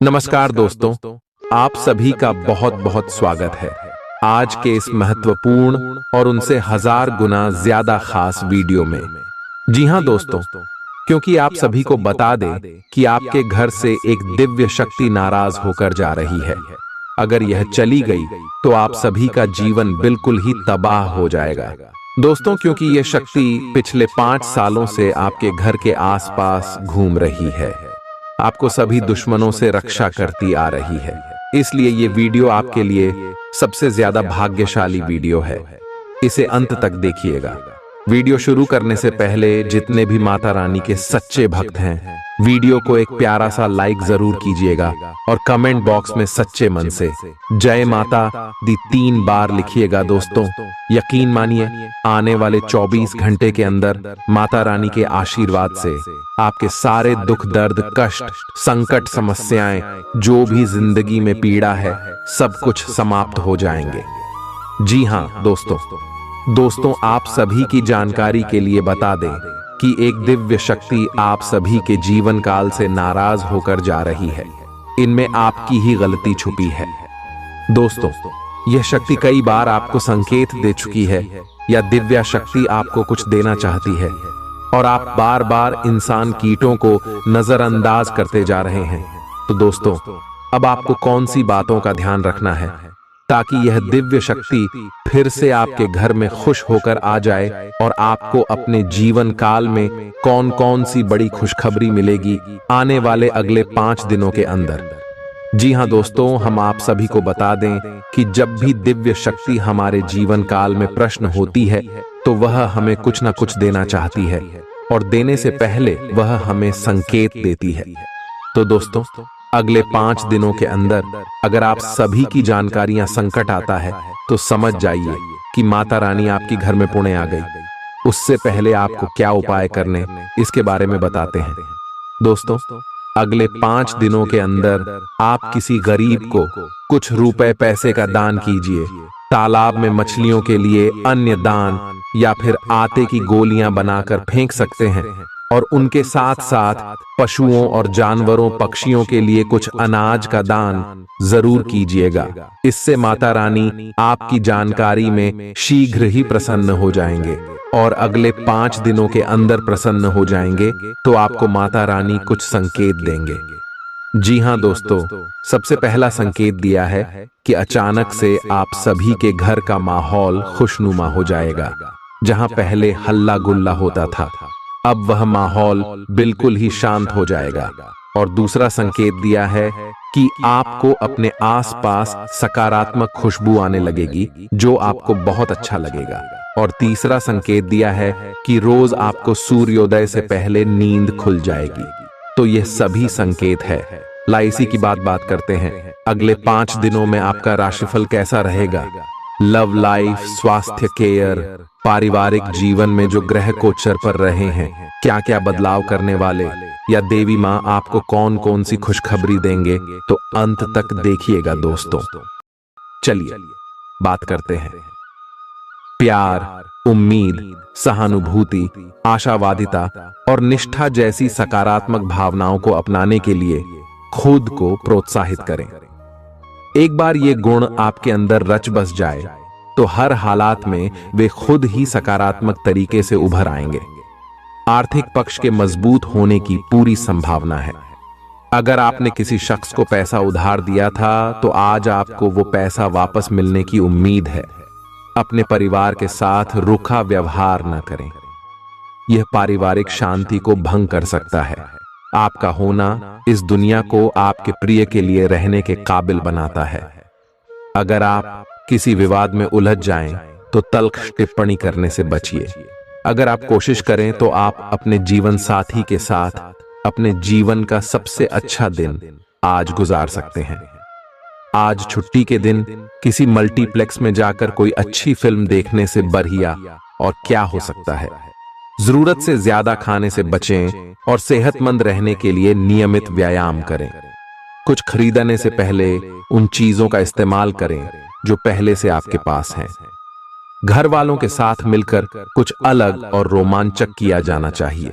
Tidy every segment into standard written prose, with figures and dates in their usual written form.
नमस्कार दोस्तों, आप सभी का बहुत बहुत स्वागत है आज के इस महत्वपूर्ण और उनसे हजार गुना ज्यादा खास वीडियो में। जी हां दोस्तों, क्योंकि आप सभी को बता दें कि आपके घर से एक दिव्य शक्ति नाराज होकर जा रही है। अगर यह चली गई तो आप सभी का जीवन बिल्कुल ही तबाह हो जाएगा दोस्तों, क्योंकि यह शक्ति पिछले 5 सालों से आपके घर के आसपास घूम रही है, आपको सभी दुश्मनों से रक्षा करती आ रही है। इसलिए ये वीडियो आपके लिए सबसे ज्यादा भाग्यशाली वीडियो है। इसे अंत तक देखिएगा। वीडियो शुरू करने से पहले जितने भी माता रानी के सच्चे भक्त हैं, वीडियो को एक प्यारा सा लाइक जरूर कीजिएगा और कमेंट बॉक्स में सच्चे मन से जय माता दी 3 बार लिखिएगा दोस्तों। यकीन मानिए, आने वाले 24 घंटे के अंदर माता रानी के आशीर्वाद से आपके सारे दुख, दर्द, कष्ट, संकट, समस्याएं, जो भी जिंदगी में पीड़ा है, सब कुछ समाप्त हो जाएंगे। जी हां दोस्तों, आप सभी की जानकारी के लिए बता दें कि एक दिव्य शक्ति आप सभी के जीवन काल से नाराज होकर जा रही है। इनमें आपकी ही गलती छुपी है दोस्तों। यह शक्ति कई बार आपको संकेत दे चुकी है या दिव्य शक्ति आपको कुछ देना चाहती है और आप बार बार इंसान कीटों को नजरअंदाज करते जा रहे हैं। तो दोस्तों, अब आपको कौन सी बातों का ध्यान रखना है ताकि यह दिव्य शक्ति फिर से आपके घर में खुश होकर आ जाए और आपको अपने जीवन काल में कौन कौन सी बड़ी खुशखबरी मिलेगी आने वाले अगले 5 दिनों के अंदर। जी हां दोस्तों, हम आप सभी को बता दें कि जब भी दिव्य शक्ति हमारे जीवन काल में प्रश्न होती है तो वह हमें कुछ ना कुछ देना चाहती है और देने से पहले वह हमें संकेत देती है। तो दोस्तों, अगले 5 दिनों के अंदर अगर आप सभी की जानकारियां संकट आता है तो समझ जाइए कि माता रानी आपकी घर में पुणे आ गई। उससे पहले आपको क्या उपाय करने, इसके बारे में बताते हैं दोस्तों। अगले 5 दिनों के अंदर आप किसी गरीब को कुछ रुपए पैसे का दान कीजिए, तालाब में मछलियों के लिए अन्य दान या फिर आटे की गोलियां बनाकर फेंक सकते हैं और उनके साथ साथ पशुओं और जानवरों, पक्षियों के लिए कुछ अनाज का दान जरूर कीजिएगा। इससे माता रानी आपकी जानकारी में शीघ्र ही प्रसन्न हो जाएंगे और अगले 5 दिनों के अंदर प्रसन्न हो जाएंगे तो आपको माता रानी कुछ संकेत देंगे। जी हां दोस्तों, सबसे पहला संकेत दिया है कि अचानक से आप सभी के घर का माहौल खुशनुमा हो जाएगा। जहां पहले हल्ला गुल्ला होता था, अब वह माहौल बिल्कुल ही शांत हो जाएगा। और दूसरा संकेत दिया है कि आपको अपने आसपास सकारात्मक खुशबू आने लगेगी जो आपको बहुत अच्छा लगेगा। और तीसरा संकेत दिया है कि रोज आपको सूर्योदय से पहले नींद खुल जाएगी। तो ये सभी संकेत है। इसी की बात करते हैं। अगले 5 दिनों में आपका राशिफल कैसा रहेगा? लव लाइफ, स्वास्थ्य केयर, पारिवारिक जीवन में जो ग्रह गोचर पर रहे हैं, क्या क्या बदलाव करने वाले या देवी माँ आपको कौन कौन सी खुशखबरी देंगे, तो अंत तक देखिएगा दोस्तों। चलिए बात करते हैं। प्यार, उम्मीद, सहानुभूति, आशावादिता और निष्ठा जैसी सकारात्मक भावनाओं को अपनाने के लिए खुद को प्रोत्साहित करें। एक बार ये गुण आपके अंदर रच बस जाए तो हर हालात में वे खुद ही सकारात्मक तरीके से उभर आएंगे। आर्थिक पक्ष के मजबूत होने की पूरी संभावना है। अगर आपने किसी शख्स को पैसा उधार दिया था तो आज आपको वो पैसा वापस मिलने की उम्मीद है। अपने परिवार के साथ रूखा व्यवहार न करें, यह पारिवारिक शांति को भंग कर सकता है। आपका होना इस दुनिया को आपके प्रिय के लिए रहने के काबिल बनाता है। अगर आप किसी विवाद में उलझ जाएं तो तल्ख टिप्पणी करने से बचिए। अगर आप कोशिश करें तो आप अपने जीवन साथी के साथ अपने जीवन का सबसे अच्छा दिन आज गुजार सकते हैं। आज छुट्टी के दिन किसी मल्टीप्लेक्स में जाकर कोई अच्छी फिल्म देखने से बढ़िया और क्या हो सकता है। जरूरत से ज्यादा खाने से बचें और सेहतमंद रहने के लिए नियमित व्यायाम करें। कुछ खरीदने से पहले उन चीजों का इस्तेमाल करें जो पहले से आपके पास हैं। घर वालों के साथ मिलकर कुछ अलग और रोमांचक किया जाना चाहिए।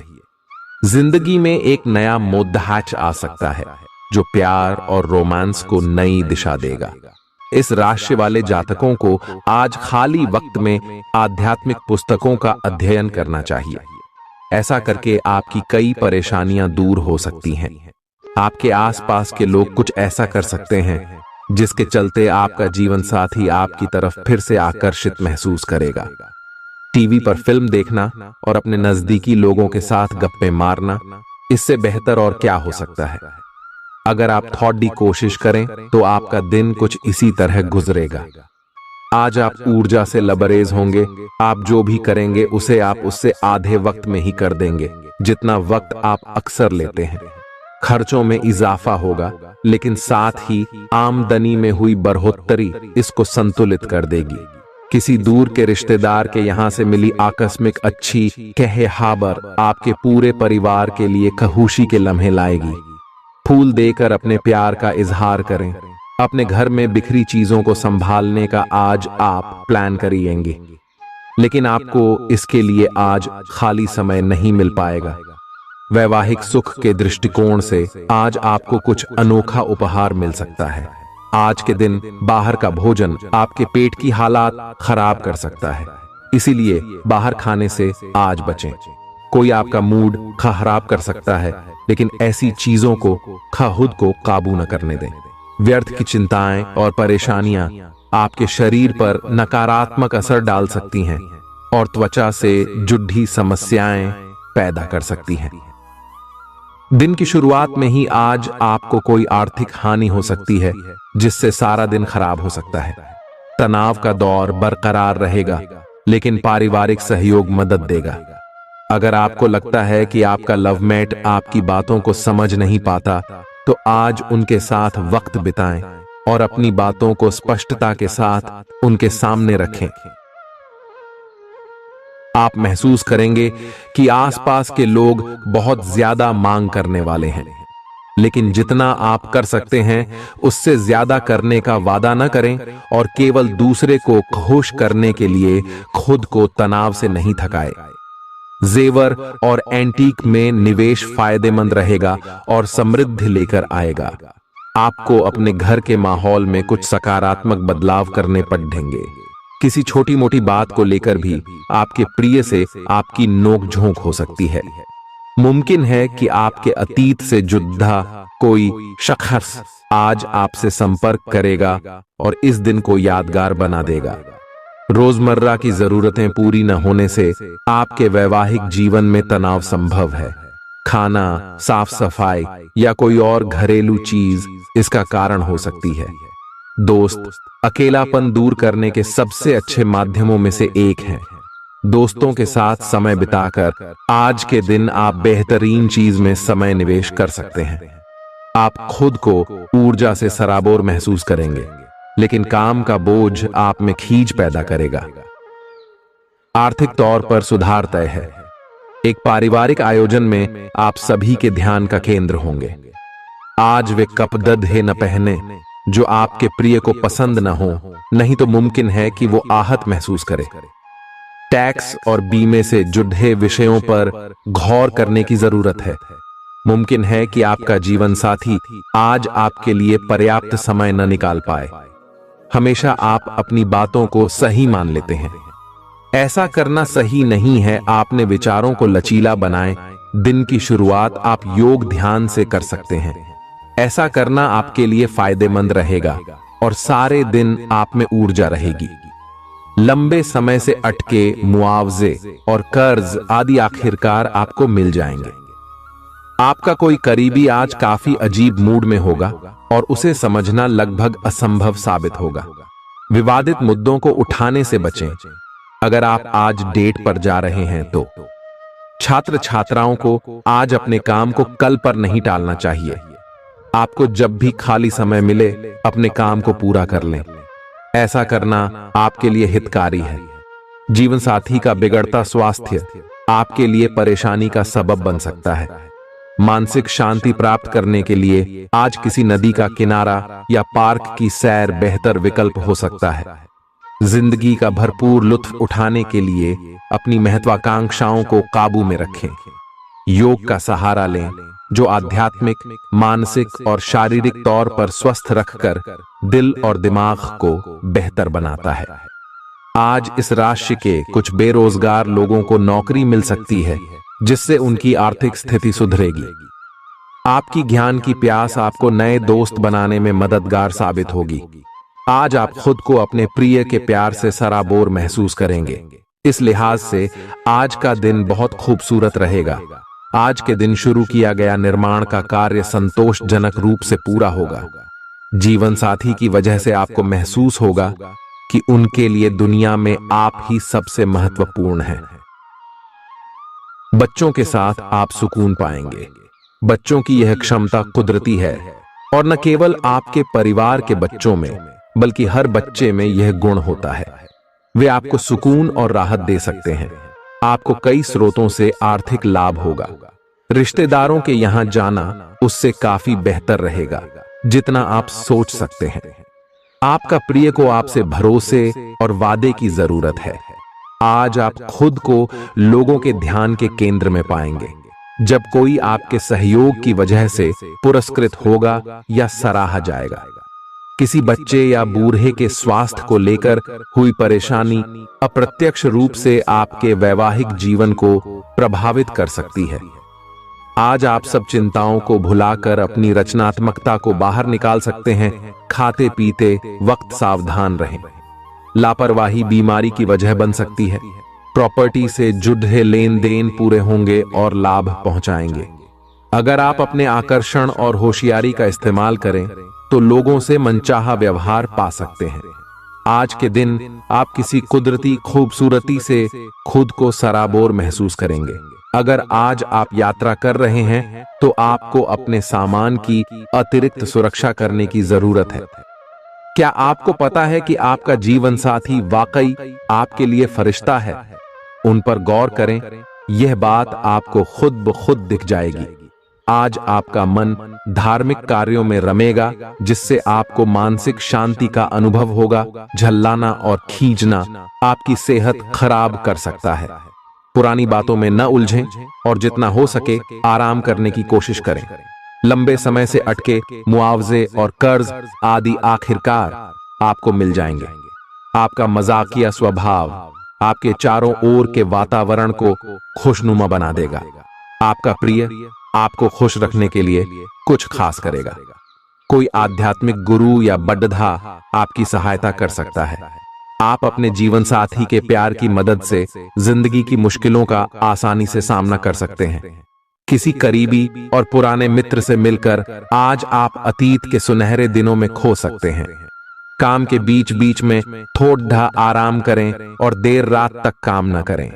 जिंदगी में एक नया मोद्दाच आ सकता है। जो प्यार और रोमांस को नई दिशा देगा। इस राशि वाले जातकों को आज खाली वक्त में आध्यात्मिक पुस्तकों का अध्ययन करना चाहिए। ऐसा करके आपकी कई परेशानियां दूर हो सकती हैं। आपके आसपास के लोग कुछ ऐसा कर सकते हैं जिसके चलते आपका जीवन साथी आपकी तरफ फिर से आकर्षित महसूस करेगा। टीवी पर फिल्म देखना और अपने नजदीकी लोगों के साथ गप्पे मारना, इससे बेहतर और क्या हो सकता है। अगर आप थोड़ी कोशिश करें तो आपका दिन कुछ इसी तरह गुजरेगा। आज आप ऊर्जा से लबरेज होंगे। आप जो भी करेंगे उसे आप उससे आधे वक्त में ही कर देंगे जितना वक्त आप अक्सर लेते हैं। खर्चों में इजाफा होगा, लेकिन साथ ही आमदनी में हुई बढ़ोतरी इसको संतुलित कर देगी। किसी दूर के रिश्तेदार के यहां से मिली आकस्मिक अच्छी खबर आपके पूरे परिवार के लिए खुशी के लम्हे लाएगी। फूल देकर अपने प्यार का इजहार करें। अपने घर में बिखरी चीजों को संभालने का आज आप प्लान करिएंगे, लेकिन आपको इसके लिए आज खाली समय नहीं मिल पाएगा। वैवाहिक सुख के दृष्टिकोण से आज आपको कुछ अनोखा उपहार मिल सकता है। आज के दिन बाहर का भोजन आपके पेट की हालात खराब कर सकता है, इसीलिए बाहर खाने से आज बचें। कोई आपका मूड खराब कर सकता है, लेकिन ऐसी चीजों को खुद को काबू न करने दें। व्यर्थ की चिंताएं और परेशानियां आपके शरीर पर नकारात्मक असर डाल सकती हैं और त्वचा से जुड़ी समस्याएं पैदा कर सकती हैं। दिन की शुरुआत में ही आज आपको कोई आर्थिक हानि हो सकती है, जिससे सारा दिन खराब हो सकता है। तनाव का दौर बरकरार रहेगा, लेकिन पारिवारिक सहयोग मदद देगा। अगर आपको लगता है कि आपका लवमेट आपकी बातों को समझ नहीं पाता, तो आज उनके साथ वक्त बिताएं और अपनी बातों को स्पष्टता के साथ उनके सामने रखें। आप महसूस करेंगे कि आसपास के लोग बहुत ज्यादा मांग करने वाले हैं, लेकिन जितना आप कर सकते हैं उससे ज्यादा करने का वादा न करें और केवल दूसरे को खुश करने के लिए खुद को तनाव से नहीं थकाएं। जेवर और एंटीक में निवेश फायदेमंद रहेगा और समृद्धि लेकर आएगा। आपको अपने घर के माहौल में कुछ सकारात्मक बदलाव करने पड़ेंगे। किसी छोटी मोटी बात को लेकर भी आपके प्रिय से आपकी नोकझोंक हो सकती है। मुमकिन है कि आपके अतीत से जुड़ा कोई शख्स आज आपसे संपर्क करेगा और इस दिन को यादगार बना देगा। रोजमर्रा की जरूरतें पूरी न होने से आपके वैवाहिक जीवन में तनाव संभव है। खाना, साफ सफाई या कोई और घरेलू चीज इसका कारण हो सकती है। दोस्त अकेलापन दूर करने के सबसे अच्छे माध्यमों में से एक है। दोस्तों के साथ समय बिताकर आज के दिन आप बेहतरीन चीज में समय निवेश कर सकते हैं। आप खुद को ऊर्जा से सराबोर महसूस करेंगे, लेकिन काम का बोझ आप में खींच पैदा करेगा। आर्थिक तौर पर सुधार तय है। एक पारिवारिक आयोजन में आप सभी के ध्यान का केंद्र होंगे। आज वे कपड़े न पहने जो आपके प्रिय को पसंद न हो, नहीं तो मुमकिन है कि वो आहत महसूस करे। टैक्स और बीमे से जुड़े विषयों पर गौर करने की जरूरत है। मुमकिन है कि आपका जीवन साथी आज आपके लिए पर्याप्त समय न निकाल पाए। हमेशा आप अपनी बातों को सही मान लेते हैं। ऐसा करना सही नहीं है। आपने विचारों को लचीला बनाएं। दिन की शुरुआत आप योग ध्यान से कर सकते हैं। ऐसा करना आपके लिए फायदेमंद रहेगा और सारे दिन आप में ऊर्जा रहेगी। लंबे समय से अटके मुआवजे और कर्ज आदि आखिरकार आपको मिल जाएंगे। आपका कोई करीबी आज काफी अजीब मूड में होगा और उसे समझना लगभग असंभव साबित होगा। विवादित मुद्दों को उठाने से बचें। अगर आप आज डेट पर जा रहे हैं तो छात्र छात्राओं को आज अपने काम को कल पर नहीं टालना चाहिए। आपको जब भी खाली समय मिले अपने काम को पूरा कर लें। ऐसा करना आपके लिए हितकारी है। जीवन साथी का बिगड़ता स्वास्थ्य आपके लिए परेशानी का सबब बन सकता है। मानसिक शांति प्राप्त करने के लिए आज किसी नदी का किनारा या पार्क की सैर बेहतर विकल्प हो सकता है। जिंदगी का भरपूर लुत्फ उठाने के लिए अपनी महत्वाकांक्षाओं को काबू में रखें। योग का सहारा लें जो आध्यात्मिक, मानसिक और शारीरिक तौर पर स्वस्थ रखकर दिल और दिमाग को बेहतर बनाता है। आज इस राशि के कुछ बेरोजगार लोगों को नौकरी मिल सकती है, जिससे उनकी आर्थिक स्थिति सुधरेगी। आपकी ज्ञान की प्यास आपको नए दोस्त बनाने में मददगार साबित होगी। आज आप खुद को अपने प्रिय के प्यार से सराबोर महसूस करेंगे। इस लिहाज से आज का दिन बहुत खूबसूरत रहेगा। आज के दिन शुरू किया गया निर्माण का कार्य संतोषजनक रूप से पूरा होगा। जीवन साथी की वजह से आपको महसूस होगा कि उनके लिए दुनिया में आप ही सबसे महत्वपूर्ण हैं। बच्चों के साथ आप सुकून पाएंगे। बच्चों की यह क्षमता कुदरती है और न केवल आपके परिवार के बच्चों में बल्कि हर बच्चे में यह गुण होता है। वे आपको सुकून और राहत दे सकते हैं। आपको कई स्रोतों से आर्थिक लाभ होगा। रिश्तेदारों के यहां जाना उससे काफी बेहतर रहेगा जितना आप सोच सकते हैं। आपका प्रिय को आपसे भरोसे और वादे की जरूरत है। आज आप खुद को लोगों के ध्यान के केंद्र में पाएंगे जब कोई आपके सहयोग की वजह से पुरस्कृत होगा या सराहा जाएगा। किसी बच्चे या बूढ़े के स्वास्थ्य को लेकर हुई परेशानी अप्रत्यक्ष रूप से आपके वैवाहिक जीवन को प्रभावित कर सकती है। आज आप सब चिंताओं को भुलाकर अपनी रचनात्मकता को बाहर निकाल सकते हैं। खाते पीते वक्त सावधान रहें। लापरवाही बीमारी की वजह बन सकती है। प्रॉपर्टी से जुड़े लेन देन पूरे होंगे और लाभ पहुंचाएंगे। अगर आप अपने आकर्षण और होशियारी का इस्तेमाल करें तो लोगों से मनचाहा व्यवहार पा सकते हैं। आज के दिन आप किसी कुदरती खूबसूरती से खुद को सराबोर महसूस करेंगे। अगर आज आप यात्रा कर रहे हैं तो आपको अपने सामान की अतिरिक्त सुरक्षा करने की जरूरत है। क्या आपको पता है कि आपका जीवन साथी वाकई आपके लिए फरिश्ता है? उन पर गौर करें। यह बात आपको खुद ब खुद दिख जाएगी। आज आपका मन धार्मिक कार्यों में रमेगा जिससे आपको मानसिक शांति का अनुभव होगा। झल्लाना और खींचना आपकी सेहत खराब कर सकता है। पुरानी बातों में न उलझें और जितना हो सके आराम करने की कोशिश करें। लंबे समय से अटके मुआवजे और कर्ज आदि आखिरकार आपको मिल जाएंगे। आपका मजाकिया स्वभाव आपके चारों ओर के वातावरण को खुशनुमा बना देगा। आपका प्रिय आपको खुश रखने के लिए कुछ खास करेगा। कोई आध्यात्मिक गुरु या बड्ढा आपकी सहायता कर सकता है। आप अपने जीवन साथी के प्यार की मदद से जिंदगी की मुश्किलों का आसानी से सामना कर सकते हैं। किसी करीबी और पुराने मित्र से मिलकर आज आप अतीत के सुनहरे दिनों में खो सकते हैं। काम के बीच बीच में थोड़ा आराम करें और देर रात तक काम न करें।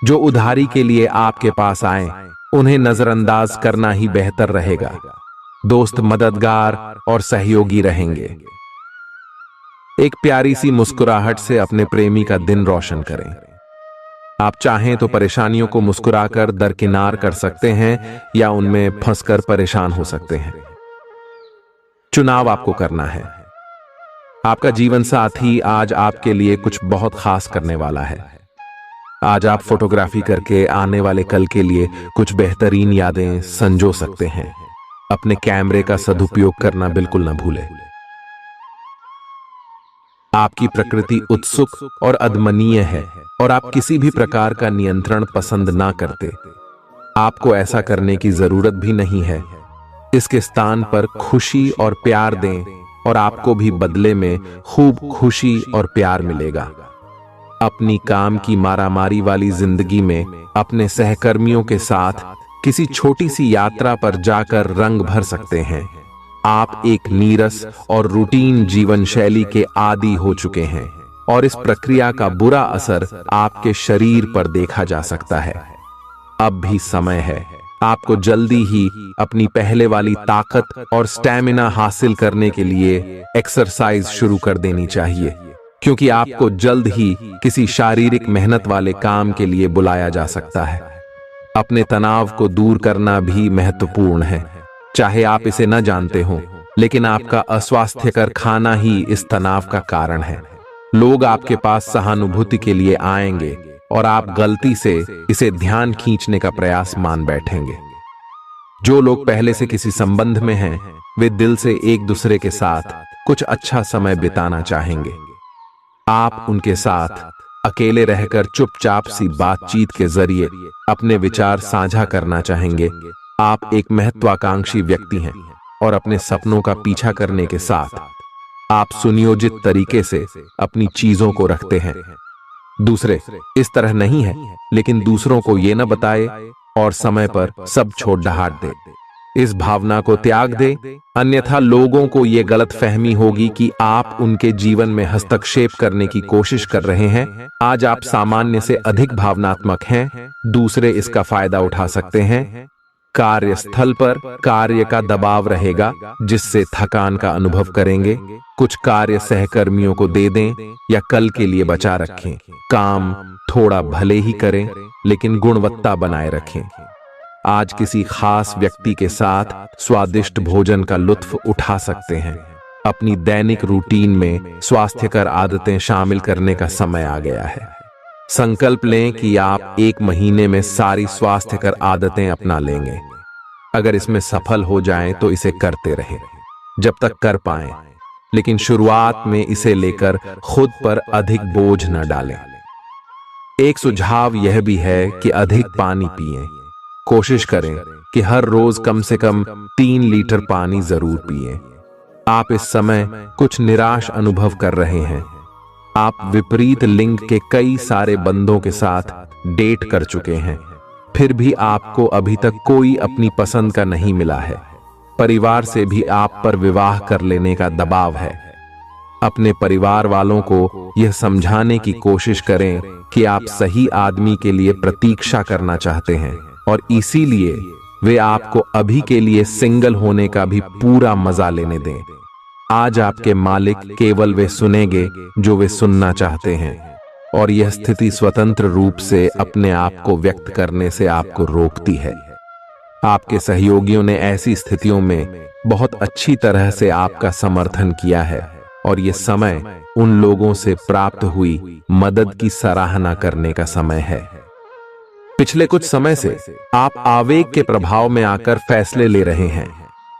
जो उधारी के लिए आपके पास आए उन्हें नजरअंदाज करना ही बेहतर रहेगा। दोस्त मददगार और सहयोगी रहेंगे। एक प्यारी सी मुस्कुराहट से अपने प्रेमी का दिन रोशन करें। आप चाहें तो परेशानियों को मुस्कुराकर दरकिनार कर सकते हैं या उनमें फंसकर परेशान हो सकते हैं। चुनाव आपको करना है। आपका जीवन साथी आज आपके लिए कुछ बहुत खास करने वाला है। आज आप फोटोग्राफी करके आने वाले कल के लिए कुछ बेहतरीन यादें संजो सकते हैं। अपने कैमरे का सदुपयोग करना बिल्कुल न भूलें। आपकी प्रकृति उत्सुक और अदमनीय है और आप किसी भी प्रकार का नियंत्रण पसंद ना करते। आपको ऐसा करने की जरूरत भी नहीं है। इसके स्थान पर खुशी और प्यार दें और आपको भी बदले में खूब खुशी और प्यार मिलेगा। अपनी काम की मारामारी वाली जिंदगी में अपने सहकर्मियों के साथ किसी छोटी सी यात्रा पर जाकर रंग भर सकते हैं। आप एक नीरस और रूटीन जीवन शैली के आदी हो चुके हैं और इस प्रक्रिया का बुरा असर आपके शरीर पर देखा जा सकता है। अब भी समय है। आपको जल्दी ही अपनी पहले वाली ताकत और स्टैमिना हासिल करने के लिए एक्सरसाइज शुरू कर देनी चाहिए, क्योंकि आपको जल्द ही किसी शारीरिक मेहनत वाले काम के लिए बुलाया जा सकता है। अपने तनाव को दूर करना भी महत्वपूर्ण है। चाहे आप इसे न जानते हो, लेकिन आपका अस्वास्थ्यकर खाना ही इस तनाव का कारण है। लोग आपके पास सहानुभूति के लिए आएंगे और आप गलती से इसे ध्यान खींचने का प्रयास मान बैठेंगे। जो लोग पहले से किसी संबंध में हैं, वे दिल से एक दूसरे के साथ कुछ अच्छा समय बिताना चाहेंगे। आप उनके साथ अकेले रहकर चुपचाप सी बातचीत के जरिए अपने विचार साझा करना चाहेंगे। आप एक महत्वाकांक्षी व्यक्ति हैं और अपने सपनों का पीछा करने के साथ आप सुनियोजित तरीके से अपनी चीजों को रखते हैं। दूसरे इस तरह नहीं है, लेकिन दूसरों को ये न बताए और समय पर सब छोड़ ढाट दे। इस भावना को त्याग दे, अन्यथा लोगों को यह गलत फहमी होगी कि आप उनके जीवन में हस्तक्षेप करने की कोशिश कर रहे हैं। आज आप सामान्य से अधिक भावनात्मक हैं, दूसरे इसका फायदा उठा सकते हैं। कार्यस्थल पर कार्य का दबाव रहेगा, जिससे थकान का अनुभव करेंगे। कुछ कार्य सहकर्मियों को दे दें या कल के लिए बचा रखें। काम थोड़ा भले ही करें, लेकिन गुणवत्ता बनाए रखें। आज किसी खास व्यक्ति के साथ स्वादिष्ट भोजन का लुत्फ उठा सकते हैं। अपनी दैनिक रूटीन में स्वास्थ्यकर आदतें शामिल करने का समय आ गया है। संकल्प लें कि आप 1 महीने में सारी स्वास्थ्यकर आदतें अपना लेंगे। अगर इसमें सफल हो जाएं तो इसे करते रहें जब तक कर पाएं, लेकिन शुरुआत में इसे लेकर खुद पर अधिक बोझ न डालें। एक सुझाव यह भी है कि अधिक पानी पिएं। कोशिश करें कि हर रोज कम से कम 3 लीटर पानी जरूर पिएं। आप इस समय कुछ निराश अनुभव कर रहे हैं। आप विपरीत लिंग के कई सारे बंदों के साथ डेट कर चुके हैं, फिर भी आपको अभी तक कोई अपनी पसंद का नहीं मिला है। परिवार से भी आप पर विवाह कर लेने का दबाव है। अपने परिवार वालों को यह समझाने की कोशिश करें कि आप सही आदमी के लिए प्रतीक्षा करना चाहते हैं और इसीलिए वे आपको अभी के लिए सिंगल होने का भी पूरा मजा लेने दें। आज आपके मालिक केवल वे सुनेंगे जो वे सुनना चाहते हैं, और यह स्थिति स्वतंत्र रूप से अपने आप को व्यक्त करने से आपको रोकती है। आपके सहयोगियों ने ऐसी स्थितियों में बहुत अच्छी तरह से आपका समर्थन किया है, और यह समय उन लोगों से प्राप्त हुई मदद की सराहना करने का समय है। पिछले कुछ समय से आप आवेग के प्रभाव में आकर फैसले ले रहे हैं,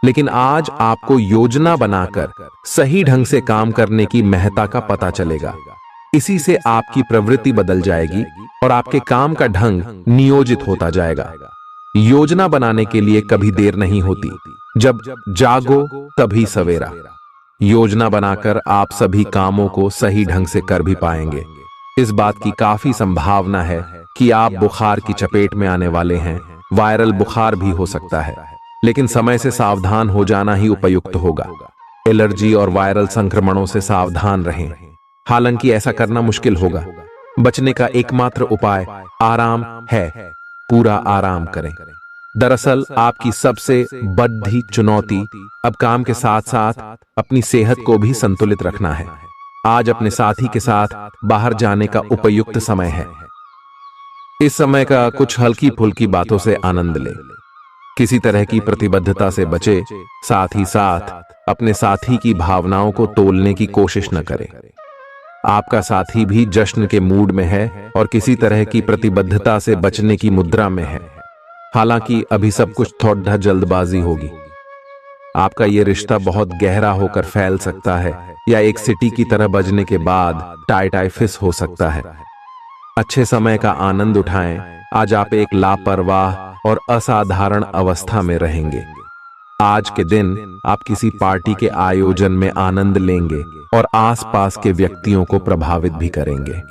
लेकिन आज आपको योजना बनाकर सही ढंग से काम करने की महत्ता का पता चलेगा। इसी से आपकी प्रवृत्ति बदल जाएगी और आपके काम का ढंग नियोजित होता जाएगा। योजना बनाने के लिए कभी देर नहीं होती, जब जागो तभी सवेरा। योजना बनाकर आप सभी कामों को सही ढंग से कर भी पाएंगे। इस बात की काफी संभावना है कि आप बुखार की चपेट में आने वाले हैं। वायरल बुखार भी हो सकता है, लेकिन समय से सावधान हो जाना ही उपयुक्त होगा। एलर्जी और वायरल संक्रमणों से सावधान रहें। हालांकि ऐसा करना मुश्किल होगा। बचने का एकमात्र उपाय आराम है। पूरा आराम करें। दरअसल आपकी सबसे बड़ी चुनौती अब काम के साथ साथ अपनी सेहत को भी संतुलित रखना है। आज अपने साथी के साथ बाहर जाने का उपयुक्त समय है। इस समय का कुछ हल्की फुल्की बातों से आनंद लें। किसी तरह की प्रतिबद्धता से बचे, साथ ही साथ अपने साथी की भावनाओं को तोलने की कोशिश न करें। आपका साथी भी जश्न के मूड में है और किसी तरह की प्रतिबद्धता से बचने की मुद्रा में है। हालांकि अभी सब कुछ थोड़ा जल्दबाजी होगी। आपका यह रिश्ता बहुत गहरा होकर फैल सकता है या एक सिटी की तरह बजने के बाद टाई फिस हो सकता है। अच्छे समय का आनंद उठाएं। आज आप एक लापरवाह और असाधारण अवस्था में रहेंगे। आज के दिन आप किसी पार्टी के आयोजन में आनंद लेंगे और आसपास के व्यक्तियों को प्रभावित भी करेंगे।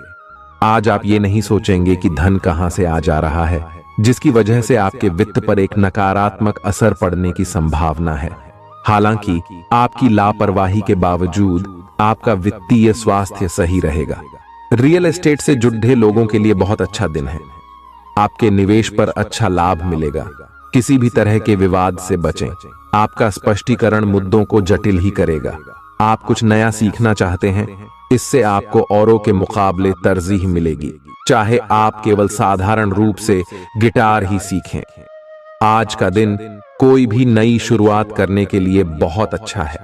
आज आप ये नहीं सोचेंगे कि धन कहां से आ जा रहा है, जिसकी वजह से आपके वित्त पर एक नकारात्मक असर पड़ने की संभावना है। हालांकि आपकी लापरवाही के बावजूद आपका वित्तीय स्वास्थ्य सही रहेगा। रियल एस्टेट से जुड़े लोगों के लिए बहुत अच्छा दिन है। आपके निवेश पर अच्छा लाभ मिलेगा। किसी भी तरह के विवाद से बचें। आपका स्पष्टीकरण मुद्दों को जटिल ही करेगा। आप कुछ नया सीखना चाहते हैं, इससे आपको औरों के मुकाबले तरजीह मिलेगी, चाहे आप केवल साधारण रूप से गिटार ही सीखें। आज का दिन कोई भी नई शुरुआत करने के लिए बहुत अच्छा है।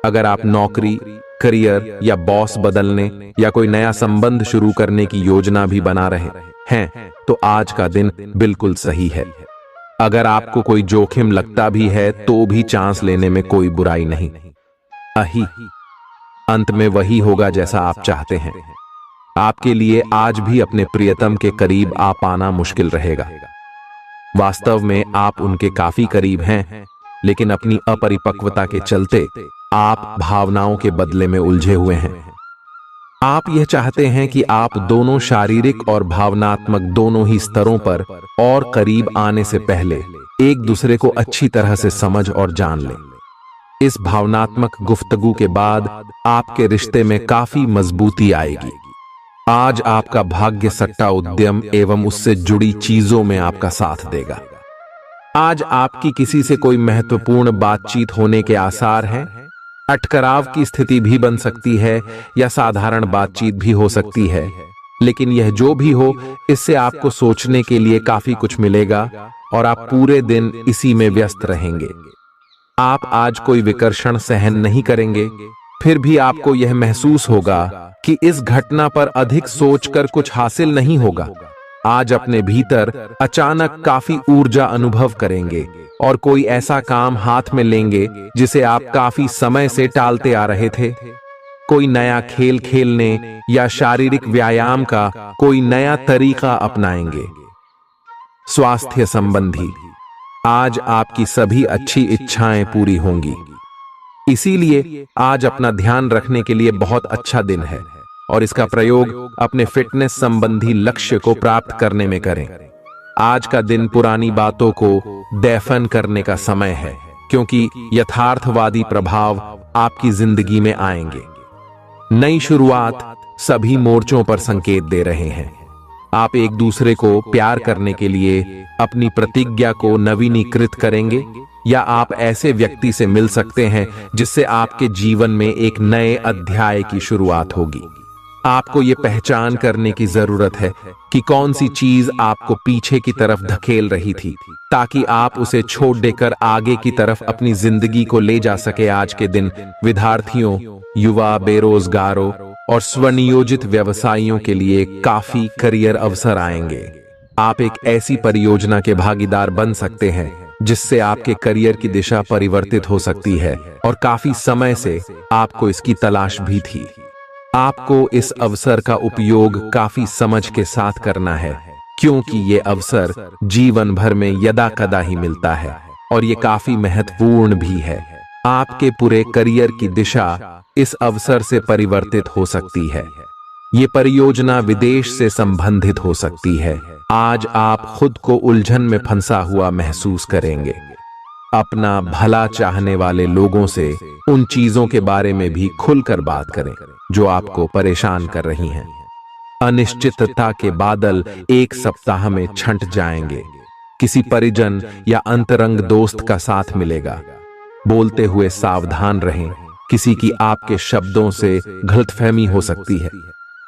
अगर आप नौकरी, करियर या बॉस बदलने या कोई नया संबंध शुरू करने की योजना भी बना रहे हैं, तो आज का दिन बिल्कुल सही है। अगर आपको कोई जोखिम लगता भी है तो भी चांस लेने में कोई बुराई नहीं। अही अंत में वही होगा जैसा आप चाहते हैं। आपके लिए आज भी अपने प्रियतम के करीब आ पाना मुश्किल रहेगा। वास्तव में आप उनके काफी करीब हैं, लेकिन अपनी अपरिपक्वता के चलते आप भावनाओं के बदले में उलझे हुए हैं। आप यह चाहते हैं कि आप दोनों शारीरिक और भावनात्मक दोनों ही स्तरों पर और करीब आने से पहले एक दूसरे को अच्छी तरह से समझ और जान लें। इस भावनात्मक गुफ्तगू के बाद आपके रिश्ते में काफी मजबूती आएगी। आज आपका भाग्य सट्टा उद्यम एवं उससे जुड़ी चीजों में आपका साथ देगा। आज आपकी किसी से कोई महत्वपूर्ण बातचीत होने के आसार हैं। अटकराव की स्थिति भी बन सकती है या साधारण बातचीत भी हो सकती है, लेकिन यह जो भी हो, इससे आपको सोचने के लिए काफी कुछ मिलेगा और आप पूरे दिन इसी में व्यस्त रहेंगे। आप आज कोई विकर्षण सहन नहीं करेंगे, फिर भी आपको यह महसूस होगा कि इस घटना पर अधिक सोचकर कुछ हासिल नहीं होगा। आज अपने भीतर अचानक काफी ऊर्जा अनुभव करेंगे और कोई ऐसा काम हाथ में लेंगे जिसे आप काफी समय से टालते आ रहे थे। कोई नया खेल खेलने या शारीरिक व्यायाम का कोई नया तरीका अपनाएंगे। स्वास्थ्य संबंधी आज आपकी सभी अच्छी इच्छाएं पूरी होंगी। इसीलिए आज अपना ध्यान रखने के लिए बहुत अच्छा दिन है और इसका प्रयोग अपने फिटनेस संबंधी लक्ष्य को प्राप्त करने में करें। आज का दिन पुरानी बातों को दफन करने का समय है, क्योंकि यथार्थवादी प्रभाव आपकी जिंदगी में आएंगे। नई शुरुआत सभी मोर्चों पर संकेत दे रहे हैं। आप एक दूसरे को प्यार करने के लिए अपनी प्रतिज्ञा को नवीनीकृत करेंगे, या आप ऐसे व्यक्ति से मिल सकते हैं जिससे आपके जीवन में एक नए अध्याय की शुरुआत होगी। आपको ये पहचान करने की जरूरत है कि कौन सी चीज आपको पीछे की तरफ धकेल रही थी, ताकि आप उसे छोड़ देकर आगे की तरफ अपनी जिंदगी को ले जा सके। आज के दिन विद्यार्थियों, युवा, बेरोजगारों और स्वनियोजित व्यवसायियों के लिए काफी करियर अवसर आएंगे। आप एक ऐसी परियोजना के भागीदार बन सकते हैं जिससे आपके करियर की दिशा परिवर्तित हो सकती है और काफी समय से आपको इसकी तलाश भी थी। आपको इस अवसर का उपयोग काफी समझ के साथ करना है, क्योंकि ये अवसर जीवन भर में यदा कदा ही मिलता है और ये काफी महत्वपूर्ण भी है। आपके पूरे करियर की दिशा इस अवसर से परिवर्तित हो सकती है। ये परियोजना विदेश से संबंधित हो सकती है। आज आप खुद को उलझन में फंसा हुआ महसूस करेंगे। अपना भला चाहने वाले लोगों से उन चीजों के बारे में भी खुलकर बात करें जो आपको परेशान कर रही हैं। अनिश्चितता के बादल एक सप्ताह में छंट जाएंगे। किसी परिजन या अंतरंग दोस्त का साथ मिलेगा। बोलते हुए सावधान रहें, किसी की आपके शब्दों से गलतफहमी हो सकती है।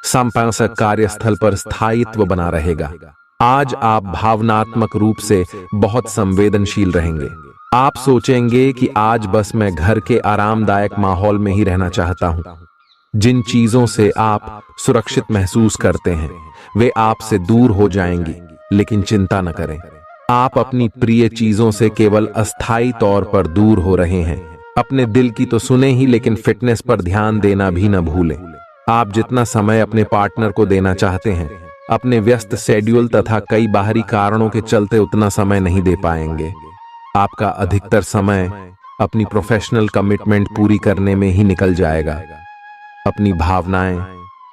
संपादक कार्यस्थल पर स्थायित्व बना रहेगा। आज आप भावनात्मक रूप से बहुत संवेदनशील रहेंगे। आप सोचेंगे कि आज बस मैं घर के आरामदायक माहौल में ही रहना चाहता हूं। जिन चीजों से आप सुरक्षित महसूस करते हैं वे आपसे दूर हो जाएंगी, लेकिन चिंता न करें। आप अपनी प्रिय चीजों से केवल अस्थायी तौर पर दूर हो रहे हैं। अपने दिल की तो सुने ही, लेकिन फिटनेस पर ध्यान देना भी न भूलें। आप जितना समय अपने पार्टनर को देना चाहते हैं, अपने व्यस्त शेड्यूल तथा कई बाहरी कारणों के चलते उतना समय नहीं दे पाएंगे। आपका अधिकतर समय अपनी प्रोफेशनल कमिटमेंट पूरी करने में ही निकल जाएगा। अपनी भावनाएं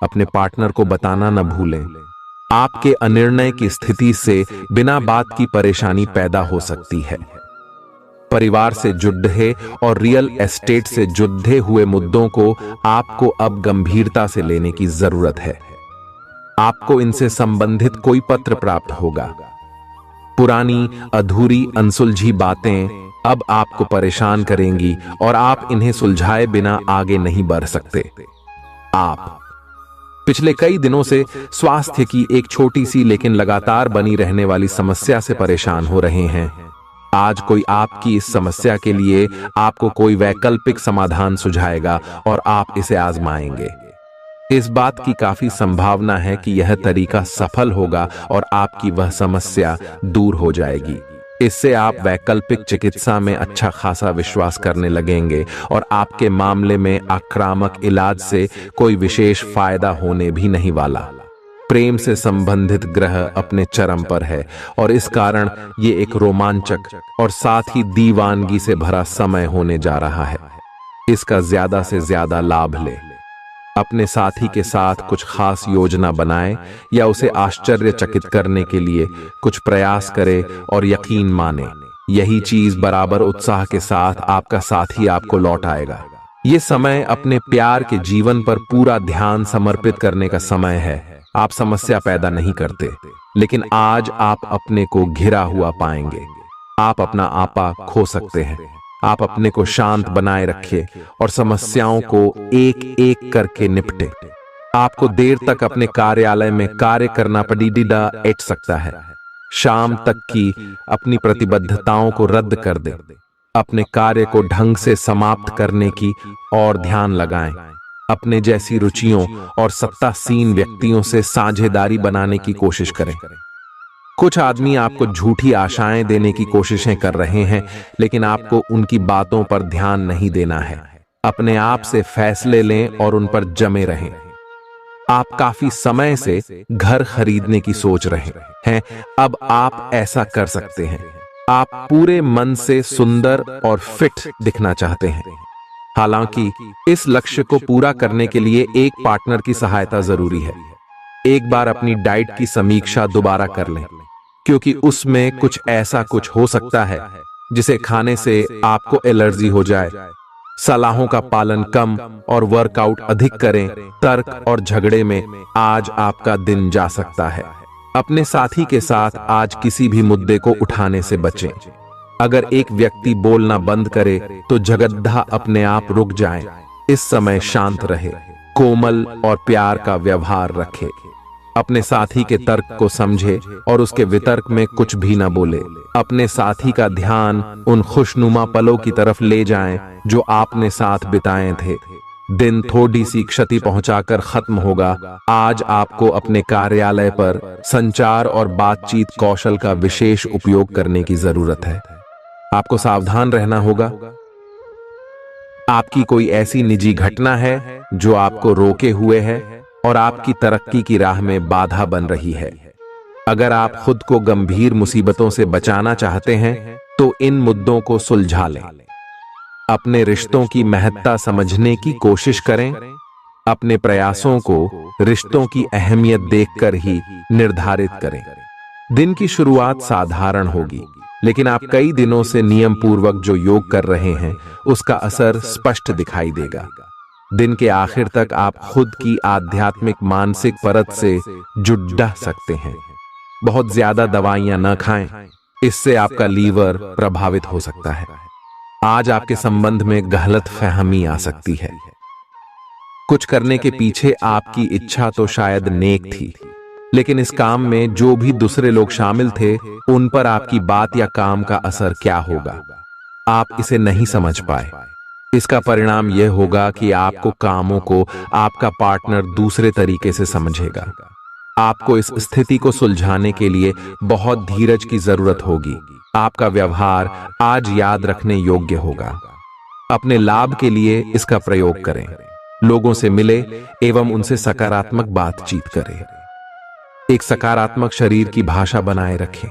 अपने पार्टनर को बताना न भूलें। आपके अनिर्णय की स्थिति से बिना बात की परेशानी पैदा हो सकती है। परिवार से जुड़े और रियल एस्टेट से जुड़े हुए मुद्दों को आपको अब गंभीरता से लेने की जरूरत है। आपको इनसे संबंधित कोई पत्र प्राप्त होगा। पुरानी अधूरी अनसुलझी बातें अब आपको परेशान करेंगी और आप इन्हें सुलझाए बिना आगे नहीं बढ़ सकते। आप पिछले कई दिनों से स्वास्थ्य की एक छोटी सी लेकिन लगातार बनी रहने वाली समस्या से परेशान हो रहे हैं। आज कोई आपकी इस समस्या के लिए आपको कोई वैकल्पिक समाधान सुझाएगा और आप इसे आजमाएंगे। इस बात की काफी संभावना है कि यह तरीका सफल होगा और आपकी वह समस्या दूर हो जाएगी। इससे आप वैकल्पिक चिकित्सा में अच्छा खासा विश्वास करने लगेंगे और आपके मामले में आक्रामक इलाज से कोई विशेष फायदा होने भी नहीं वाला। प्रेम से संबंधित ग्रह अपने चरम पर है और इस कारण ये एक रोमांचक और साथ ही दीवानगी से भरा समय होने जा रहा है। इसका ज्यादा से ज्यादा लाभ ले। अपने साथी के साथ कुछ खास योजना बनाएं या उसे आश्चर्यचकित करने के लिए कुछ प्रयास करें और यकीन माने यही चीज बराबर उत्साह के साथ आपका साथी आपको लौट आएगा। ये समय अपने प्यार के जीवन पर पूरा ध्यान समर्पित करने का समय है। आप समस्या पैदा नहीं करते, लेकिन आज आप अपने को घिरा हुआ पाएंगे। आप अपना आपा खो सकते हैं। आप अपने को शांत बनाए रखें और समस्याओं को एक एक करके निपटे। आपको देर तक अपने कार्यालय में कार्य करना पड़ सकता है। शाम तक की अपनी प्रतिबद्धताओं को रद्द कर दें। अपने कार्य को ढंग से समाप्त करने की और ध्यान लगाएं। अपने जैसी रुचियों और सत्तासीन व्यक्तियों से साझेदारी बनाने की कोशिश करें। कुछ आदमी आपको झूठी आशाएं देने की कोशिशें कर रहे हैं, लेकिन आपको उनकी बातों पर ध्यान नहीं देना है। अपने आप से फैसले लें और उन पर जमे रहें। आप काफी समय से घर खरीदने की सोच रहे हैं, अब आप ऐसा कर सकते हैं। आप पूरे मन से सुंदर और फिट दिखना चाहते हैं। हालांकि इस लक्ष्य को पूरा करने के लिए एक पार्टनर की सहायता जरूरी है। एक बार अपनी डाइट की समीक्षा दोबारा कर लें, क्योंकि उसमें कुछ ऐसा कुछ हो सकता है जिसे खाने से आपको एलर्जी हो जाए। सलाहों का पालन कम और वर्कआउट अधिक करें। तर्क और झगड़े में आज आपका दिन जा सकता है। अपने साथी के साथ आज किसी भी मुद्दे को उठाने से बचें। अगर एक व्यक्ति बोलना बंद करे तो जगद्धा अपने आप रुक जाए। इस समय शांत रहे, कोमल और प्यार का व्यवहार रखे। अपने साथी के तर्क को समझे और उसके वितर्क में कुछ भी न बोले। अपने साथी का ध्यान उन खुशनुमा पलों की तरफ ले जाएं जो आपने साथ बिताए थे। दिन थोड़ी सी क्षति पहुंचाकर खत्म होगा। आज आपको अपने कार्यालय पर संचार और बातचीत कौशल का विशेष उपयोग करने की जरूरत है। आपको सावधान रहना होगा। आपकी कोई ऐसी निजी घटना है जो आपको रोके हुए है और आपकी तरक्की की राह में बाधा बन रही है। अगर आप खुद को गंभीर मुसीबतों से बचाना चाहते हैं तो इन मुद्दों को सुलझा लें। अपने रिश्तों की महत्ता समझने की कोशिश करें। अपने प्रयासों को रिश्तों की अहमियत देखकर ही निर्धारित करें। दिन की शुरुआत साधारण होगी, लेकिन आप कई दिनों से नियम पूर्वक जो योग कर रहे हैं उसका असर स्पष्ट दिखाई देगा। दिन के आखिर तक आप खुद की आध्यात्मिक मानसिक परत से जुड़ सकते हैं। बहुत ज्यादा दवाइयां न खाएं, इससे आपका लीवर प्रभावित हो सकता है। आज आपके संबंध में गलत फहमी आ सकती है। कुछ करने के पीछे आपकी इच्छा तो शायद नेक थी, लेकिन इस काम में जो भी दूसरे लोग शामिल थे उन पर आपकी बात या काम का असर क्या होगा, आप इसे नहीं समझ पाए। इसका परिणाम यह होगा कि आपको कामों को आपका पार्टनर दूसरे तरीके से समझेगा। आपको इस स्थिति को सुलझाने के लिए बहुत धीरज की जरूरत होगी। आपका व्यवहार आज याद रखने योग्य होगा। अपने लाभ के लिए इसका प्रयोग करें। लोगों से मिले एवं उनसे सकारात्मक बातचीत करें। एक सकारात्मक शरीर की भाषा बनाए रखें।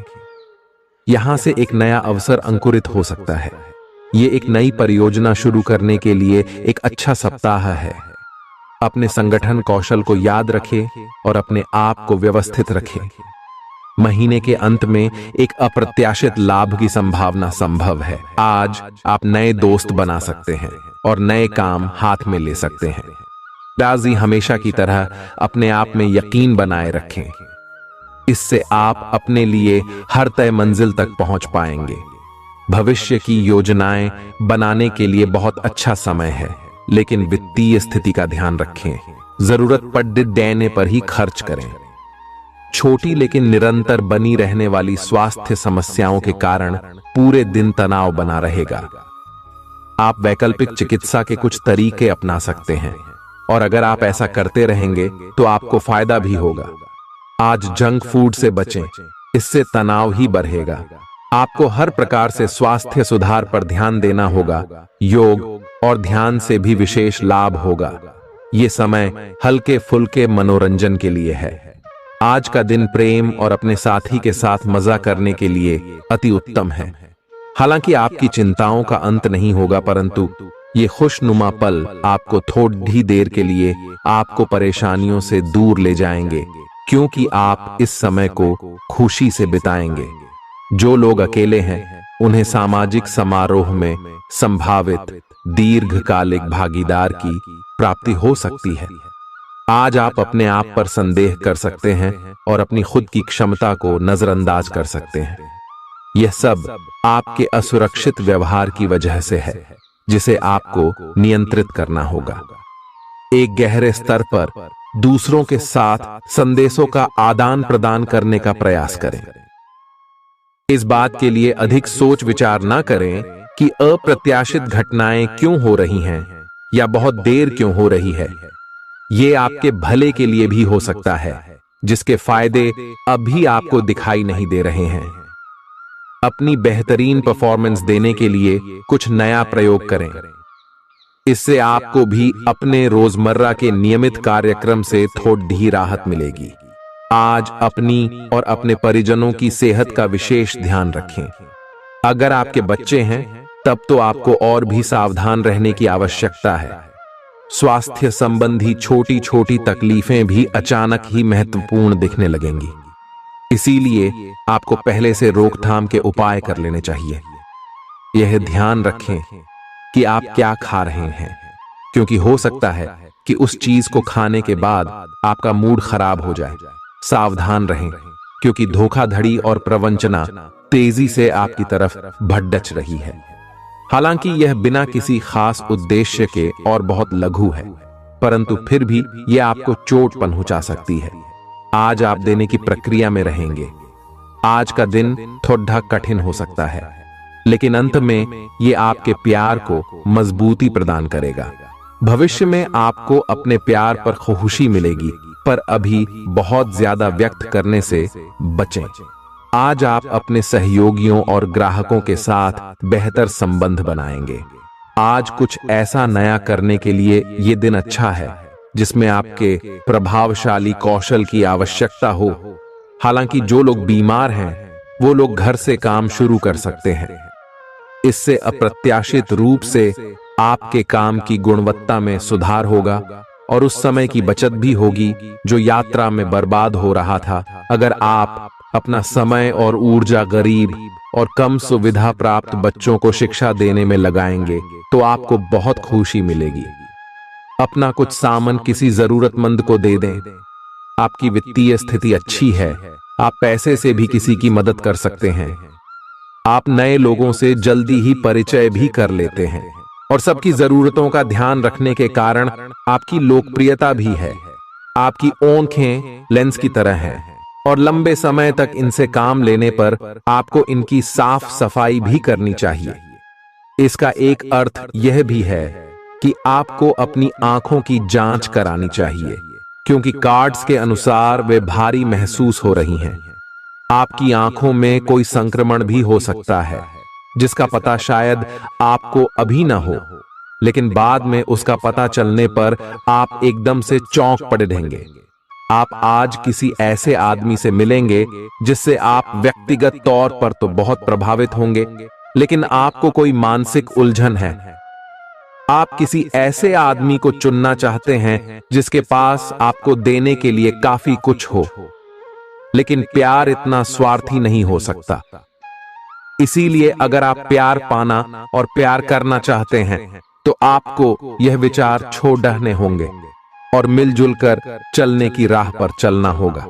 यहां से एक नया अवसर अंकुरित हो सकता है। ये एक नई परियोजना शुरू करने के लिए एक अच्छा सप्ताह है। अपने संगठन कौशल को याद रखें और अपने आप को व्यवस्थित रखें। महीने के अंत में एक अप्रत्याशित लाभ की संभावना संभव है। आज आप नए दोस्त बना सकते हैं और नए काम हाथ में ले सकते हैं। राजी हमेशा की तरह अपने आप में यकीन बनाए रखें। इससे आप अपने लिए हर तय मंजिल तक पहुंच पाएंगे। भविष्य की योजनाएं बनाने के लिए बहुत अच्छा समय है, लेकिन वित्तीय स्थिति का ध्यान रखें। जरूरत पड़ने पर ही खर्च करें। छोटी लेकिन निरंतर बनी रहने वाली स्वास्थ्य समस्याओं के कारण पूरे दिन तनाव बना रहेगा। आप वैकल्पिक चिकित्सा के कुछ तरीके अपना सकते हैं और अगर आप ऐसा करते रहेंगे तो आपको फायदा भी होगा। आज जंक फूड से बचें, इससे तनाव ही बढ़ेगा। आपको हर प्रकार से स्वास्थ्य सुधार पर ध्यान देना होगा। योग और ध्यान से भी विशेष लाभ होगा। ये समय हल्के फुल्के मनोरंजन के लिए है। आज का दिन प्रेम और अपने साथी के साथ मजा करने के लिए अति उत्तम है। हालांकि आपकी चिंताओं का अंत नहीं होगा, परंतु ये खुशनुमा पल आपको थोड़ी देर के लिए आपको परेशानियों से दूर ले जाएंगे, क्योंकि आप इस समय को खुशी से बिताएंगे। जो लोग अकेले हैं उन्हें सामाजिक समारोह में संभावित दीर्घकालिक भागीदार की प्राप्ति हो सकती है। आज आप अपने आप पर संदेह कर सकते हैं और अपनी खुद की क्षमता को नजरअंदाज कर सकते हैं। यह सब आपके असुरक्षित व्यवहार की वजह से है, जिसे आपको नियंत्रित करना होगा। एक गहरे स्तर पर दूसरों के साथ संदेशों का आदान प्रदान करने का प्रयास करें। इस बात के लिए अधिक सोच विचार ना करें कि अप्रत्याशित घटनाएं क्यों हो रही हैं या बहुत देर क्यों हो रही है। ये आपके भले के लिए भी हो सकता है, जिसके फायदे अभी आपको दिखाई नहीं दे रहे हैं। अपनी बेहतरीन परफॉर्मेंस देने के लिए कुछ नया प्रयोग करें। इससे आपको भी अपने रोजमर्रा के नियमित कार्यक्रम से थोड़ी राहत मिलेगी। आज अपनी और अपने परिजनों की सेहत का विशेष ध्यान रखें। अगर आपके बच्चे हैं तब तो आपको और भी सावधान रहने की आवश्यकता है। स्वास्थ्य संबंधी छोटी छोटी तकलीफें भी अचानक ही महत्वपूर्ण दिखने लगेंगी। इसीलिए आपको पहले से रोकथाम के उपाय कर लेने चाहिए। यह ध्यान रखें कि आप क्या खा रहे हैं, क्योंकि हो सकता है कि उस चीज को खाने के बाद आपका मूड खराब हो जाए। सावधान रहें, क्योंकि धोखाधड़ी और प्रवंचना तेजी से आपकी तरफ भड़क रही है। हालांकि यह बिना किसी खास उद्देश्य के और बहुत लघु है, परंतु फिर भी यह आपको चोट पहुंचा सकती है। आज आप देने की प्रक्रिया में रहेंगे। आज का दिन थोड़ा कठिन हो सकता है, लेकिन अंत में यह आपके प्यार को मजबूती प्रदान करेगा। भविष्य में आपको अपने प्यार पर खुशी मिलेगी, पर अभी बहुत ज्यादा व्यक्त करने से बचें। आज आप अपने सहयोगियों और ग्राहकों के साथ बेहतर संबंध बनाएंगे। आज कुछ ऐसा नया करने के लिए ये दिन अच्छा है जिसमें आपके प्रभावशाली कौशल की आवश्यकता हो। हालांकि जो लोग बीमार हैं वो लोग घर से काम शुरू कर सकते हैं। इससे अप्रत्याशित रूप से आपके काम की गुणवत्ता में सुधार होगा और उस समय की बचत भी होगी जो यात्रा में बर्बाद हो रहा था। अगर आप अपना समय और ऊर्जा गरीब और कम सुविधा प्राप्त बच्चों को शिक्षा देने में लगाएंगे तो आपको बहुत खुशी मिलेगी। अपना कुछ सामान किसी जरूरतमंद को दे दें। आपकी वित्तीय स्थिति अच्छी है, आप पैसे से भी किसी की मदद कर सकते हैं। आप नए लोगों से जल्दी ही परिचय भी कर लेते हैं और सबकी जरूरतों का ध्यान रखने के कारण आपकी लोकप्रियता भी है। आपकी आंखें लेंस की तरह हैं और लंबे समय तक इनसे काम लेने पर आपको इनकी साफ सफाई भी करनी चाहिए। इसका एक अर्थ यह भी है कि आपको अपनी आंखों की जांच करानी चाहिए, क्योंकि कार्ड्स के अनुसार वे भारी महसूस हो रही हैं। आपकी आंखों में कोई संक्रमण भी हो सकता है, जिसका पता शायद आपको अभी ना हो, लेकिन बाद में उसका पता चलने पर आप एकदम से चौंक पड़े रहेंगे। आप आज किसी ऐसे आदमी से मिलेंगे जिससे आप व्यक्तिगत तौर पर तो बहुत प्रभावित होंगे, लेकिन आपको कोई मानसिक उलझन है। आप किसी ऐसे आदमी को चुनना चाहते हैं जिसके पास आपको देने के लिए काफी कुछ हो, लेकिन प्यार इतना स्वार्थी नहीं हो सकता। इसीलिए अगर आप प्यार पाना और प्यार करना चाहते हैं तो आपको यह विचार छोड़ने होंगे और मिलजुल कर चलने की राह पर चलना होगा।